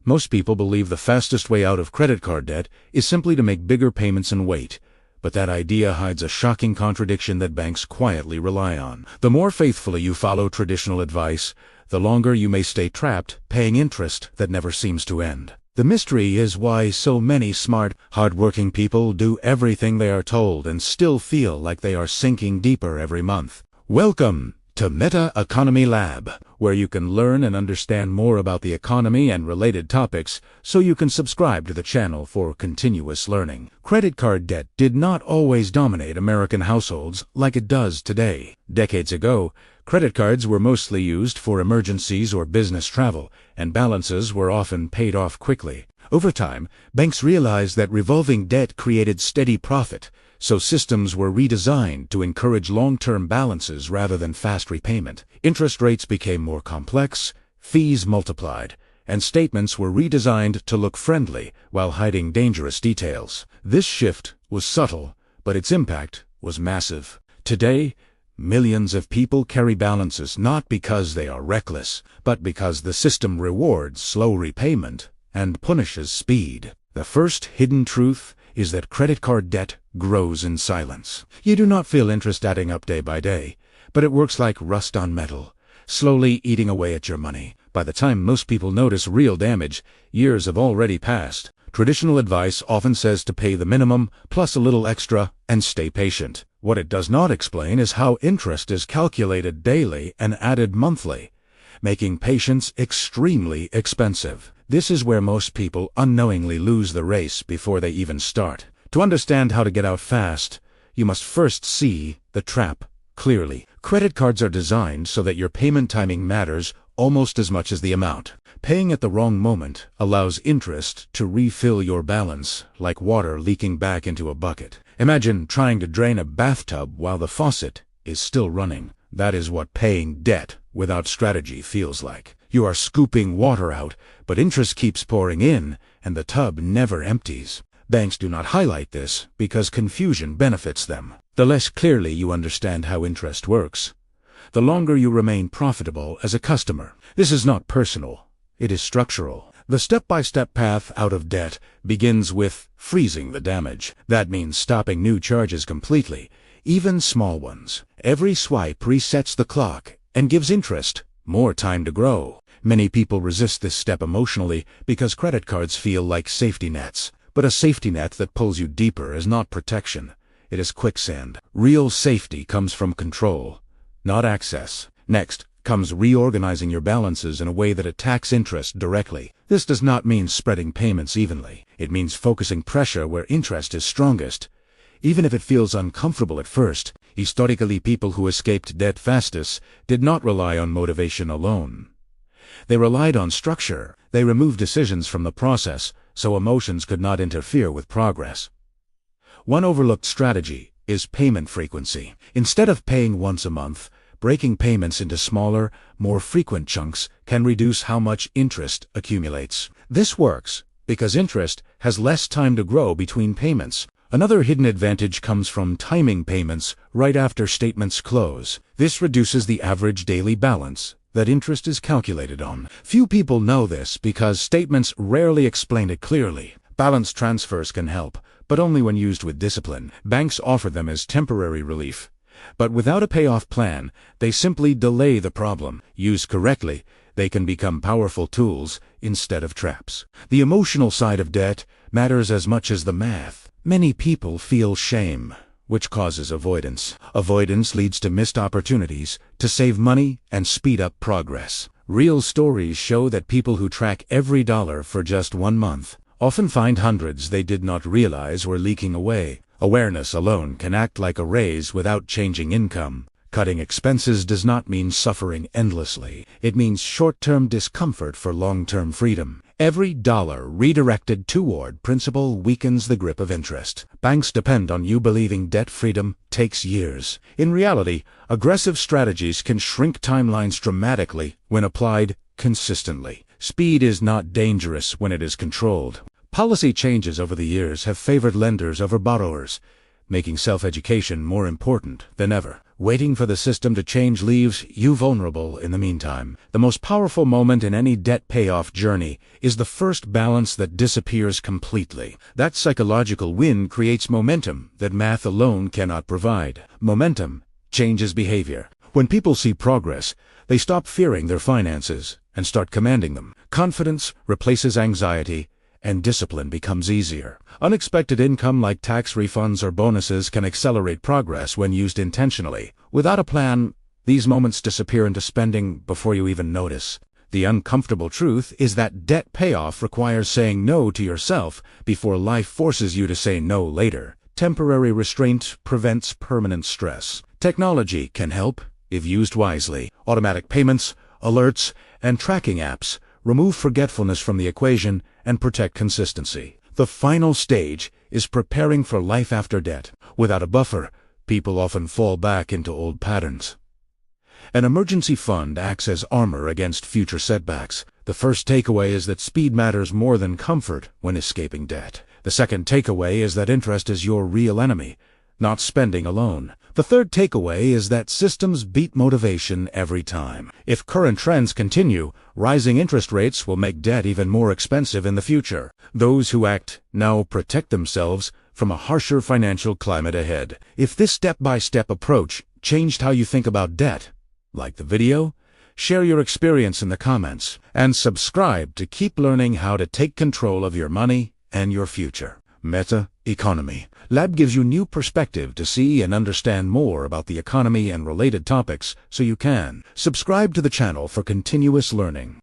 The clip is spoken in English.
Most people believe the fastest way out of credit card debt is simply to make bigger payments and wait. But that idea hides a shocking contradiction that banks quietly rely on. The more faithfully you follow traditional advice, the longer you may stay trapped, paying interest that never seems to end. The mystery is why so many smart, hard-working people do everything they are told and still feel like they are sinking deeper every month. Welcome to Meta Economy Lab, where you can learn and understand more about the economy and related topics, so you can subscribe to the channel for continuous learning. Credit card debt did not always dominate American households like it does today. Decades ago, credit cards were mostly used for emergencies or business travel, and balances were often paid off quickly. Over time, banks realized that revolving debt created steady profit, so systems were redesigned to encourage long-term balances rather than fast repayment. Interest rates became more complex, fees multiplied, and statements were redesigned to look friendly while hiding dangerous details. This shift was subtle, but its impact was massive. Today, millions of people carry balances not because they are reckless, but because the system rewards slow repayment and punishes speed. The first hidden truth is that credit card debt grows in silence. You do not feel interest adding up day by day, but it works like rust on metal, slowly eating away at your money. By the time most people notice real damage, years have already passed. Traditional advice often says to pay the minimum, plus a little extra, and stay patient. What it does not explain is how interest is calculated daily and added monthly, making patience extremely expensive. This is where most people unknowingly lose the race before they even start. To understand how to get out fast, you must first see the trap clearly. Credit cards are designed so that your payment timing matters almost as much as the amount. Paying at the wrong moment allows interest to refill your balance, like water leaking back into a bucket. Imagine trying to drain a bathtub while the faucet is still running. That is what paying debt without strategy feels like. You are scooping water out, but interest keeps pouring in, and the tub never empties. Banks do not highlight this because confusion benefits them. The less clearly you understand how interest works, the longer you remain profitable as a customer. This is not personal, it is structural. The step-by-step path out of debt begins with freezing the damage. That means stopping new charges completely, even small ones. Every swipe resets the clock and gives interest more time to grow. Many people resist this step emotionally because credit cards feel like safety nets. But a safety net that pulls you deeper is not protection. It is quicksand. Real safety comes from control, not access. Next comes reorganizing your balances in a way that attacks interest directly. This does not mean spreading payments evenly. It means focusing pressure where interest is strongest, even if it feels uncomfortable at first. Historically, people who escaped debt fastest did not rely on motivation alone. They relied on structure. They removed decisions from the process, so emotions could not interfere with progress. One overlooked strategy is payment frequency. Instead of paying once a month, breaking payments into smaller, more frequent chunks can reduce how much interest accumulates. This works because interest has less time to grow between payments. Another hidden advantage comes from timing payments right after statements close. This reduces the average daily balance that interest is calculated on. Few people know this because statements rarely explain it clearly. Balance transfers can help, but only when used with discipline. Banks offer them as temporary relief, but without a payoff plan, they simply delay the problem. Used correctly, they can become powerful tools instead of traps. The emotional side of debt matters as much as the math. Many people feel shame, which causes avoidance. Avoidance leads to missed opportunities to save money and speed up progress. Real stories show that people who track every dollar for just 1 month often find hundreds they did not realize were leaking away. Awareness alone can act like a raise without changing income. Cutting expenses does not mean suffering endlessly. It means short-term discomfort for long-term freedom. Every dollar redirected toward principal weakens the grip of interest. Banks depend on you believing debt freedom takes years. In reality, aggressive strategies can shrink timelines dramatically when applied consistently. Speed is not dangerous when it is controlled. Policy changes over the years have favored lenders over borrowers. making self-education more important than ever. Waiting for the system to change leaves you vulnerable in the meantime. The most powerful moment in any debt payoff journey is the first balance that disappears completely. That psychological win creates momentum that math alone cannot provide. Momentum changes behavior. When people see progress, they stop fearing their finances and start commanding them. Confidence replaces anxiety, and discipline becomes easier. Unexpected income like tax refunds or bonuses can accelerate progress when used intentionally. Without a plan, these moments disappear into spending before you even notice. The uncomfortable truth is that debt payoff requires saying no to yourself before life forces you to say no later. Temporary restraint prevents permanent stress. Technology can help if used wisely. Automatic payments, alerts, and tracking apps remove forgetfulness from the equation and protect consistency. The final stage is preparing for life after debt. Without a buffer, people often fall back into old patterns. An emergency fund acts as armor against future setbacks. The first takeaway is that speed matters more than comfort when escaping debt. The second takeaway is that interest is your real enemy, not spending alone. The third takeaway is that systems beat motivation every time. If current trends continue, rising interest rates will make debt even more expensive in the future. Those who act now protect themselves from a harsher financial climate ahead. If this step-by-step approach changed how you think about debt, like the video, share your experience in the comments, and subscribe to keep learning how to take control of your money and your future. Meta Economy Lab gives you new perspective to see and understand more about the economy and related topics so you can subscribe to the channel for continuous learning.